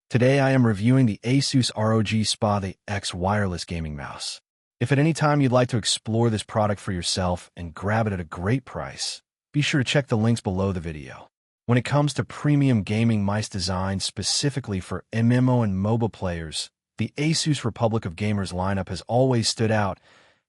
Today I am reviewing the ASUS ROG Spatha X wireless gaming mouse. If at any time you'd like to explore this product for yourself and grab it at a great price, be sure to check the links below the video. When it comes to premium gaming mice designed specifically for MMO and MOBA players, the ASUS Republic of Gamers lineup has always stood out,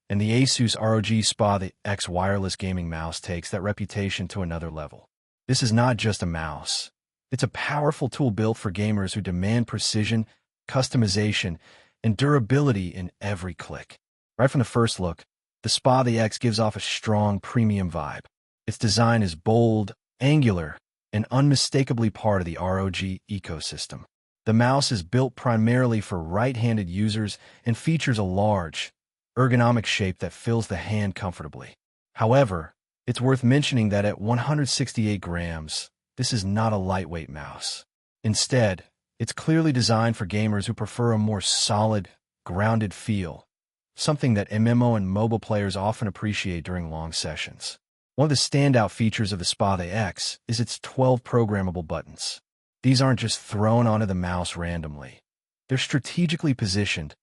and the ASUS ROG Spatha X wireless gaming mouse takes that reputation to another level. This is not just a mouse. It's a powerful tool built for gamers who demand precision, customization, and durability in every click. Right from the first look, the Spatha X gives off a strong premium vibe. Its design is bold, angular, and unmistakably part of the ROG ecosystem. The mouse is built primarily for right-handed users and features a large, ergonomic shape that fills the hand comfortably. However, it's worth mentioning that at 168 grams, this is not a lightweight mouse. Instead, it's clearly designed for gamers who prefer a more solid, grounded feel, something that MMO and MOBA players often appreciate during long sessions. One of the standout features of the Spatha X is its 12 programmable buttons. These aren't just thrown onto the mouse randomly. They're strategically positioned,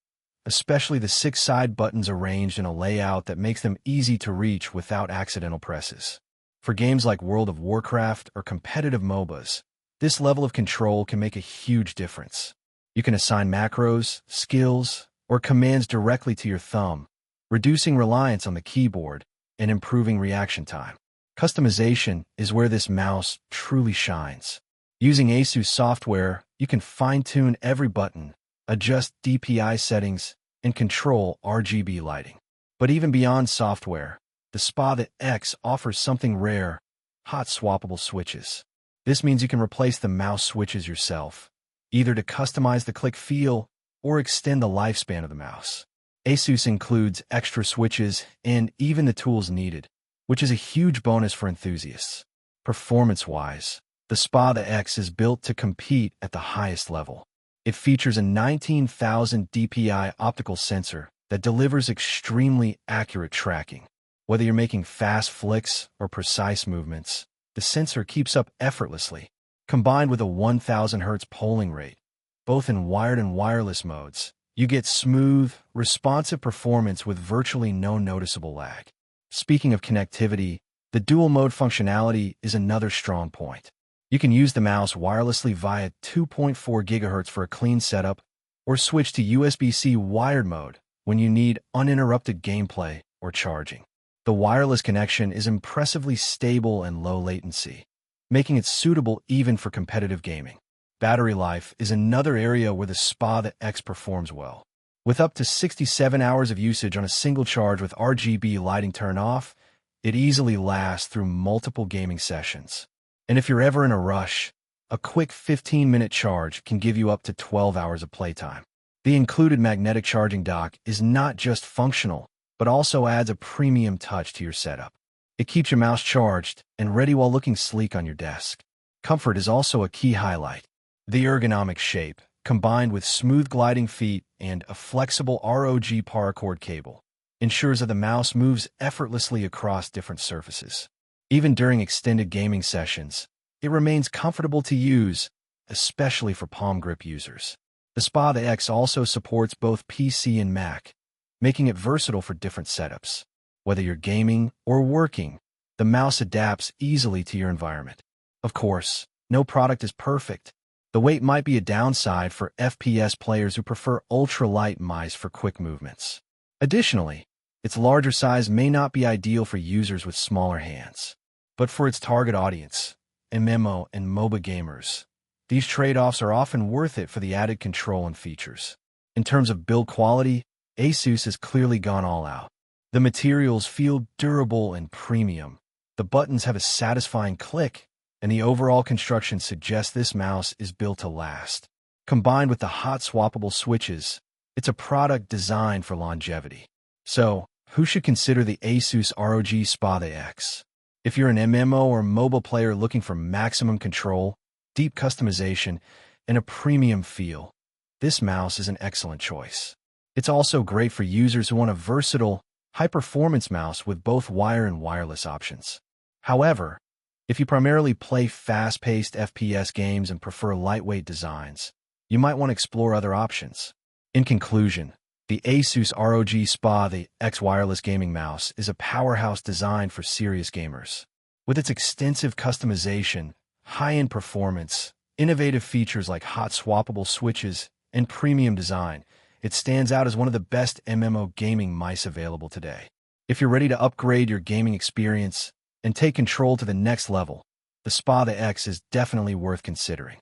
especially the 6 side buttons arranged in a layout that makes them easy to reach without accidental presses. For games like World of Warcraft or competitive MOBAs, this level of control can make a huge difference. You can assign macros, skills, or commands directly to your thumb, reducing reliance on the keyboard and improving reaction time. Customization is where this mouse truly shines. Using ASUS software, you can fine-tune every button, adjust DPI settings, and control RGB lighting. But even beyond software, the Spatha X offers something rare: hot swappable switches. This means you can replace the mouse switches yourself, either to customize the click feel or extend the lifespan of the mouse. ASUS includes extra switches and even the tools needed, which is a huge bonus for enthusiasts. Performance-wise, the Spatha X is built to compete at the highest level. It features a 19,000 DPI optical sensor that delivers extremely accurate tracking. Whether you're making fast flicks or precise movements, the sensor keeps up effortlessly. Combined with a 1000 Hz polling rate, both in wired and wireless modes, you get smooth, responsive performance with virtually no noticeable lag. Speaking of connectivity, the dual mode functionality is another strong point. You can use the mouse wirelessly via 2.4 GHz for a clean setup, or switch to USB-C wired mode when you need uninterrupted gameplay or charging. The wireless connection is impressively stable and low latency, making it suitable even for competitive gaming. Battery life is another area where the Spatha X performs well. With up to 67 hours of usage on a single charge with RGB lighting turned off, it easily lasts through multiple gaming sessions. And if you're ever in a rush, a quick 15-minute charge can give you up to 12 hours of playtime. The included magnetic charging dock is not just functional, but also adds a premium touch to your setup. It keeps your mouse charged and ready while looking sleek on your desk. Comfort is also a key highlight. The ergonomic shape, combined with smooth gliding feet and a flexible ROG paracord cable, ensures that the mouse moves effortlessly across different surfaces. Even during extended gaming sessions, it remains comfortable to use, especially for palm grip users. The Spatha X also supports both PC and Mac, making it versatile for different setups. Whether you're gaming or working, the mouse adapts easily to your environment. Of course, no product is perfect. The weight might be a downside for FPS players who prefer ultra-light mice for quick movements. Additionally, its larger size may not be ideal for users with smaller hands. But for its target audience, MMO and MOBA gamers, these trade-offs are often worth it for the added control and features. In terms of build quality, ASUS has clearly gone all out. The materials feel durable and premium. The buttons have a satisfying click, and the overall construction suggests this mouse is built to last. Combined with the hot swappable switches, it's a product designed for longevity. So, who should consider the ASUS ROG Spatha X? If you're an MMO or MOBA player looking for maximum control, deep customization, and a premium feel, this mouse is an excellent choice. It's also great for users who want a versatile, high-performance mouse with both wire and wireless options. However, if you primarily play fast-paced FPS games and prefer lightweight designs, you might want to explore other options. In conclusion, the ASUS ROG Spatha X wireless gaming mouse is a powerhouse designed for serious gamers. With its extensive customization, high-end performance, innovative features like hot swappable switches, and premium design, it stands out as one of the best MMO gaming mice available today. If you're ready to upgrade your gaming experience and take control to the next level, the Spatha X is definitely worth considering.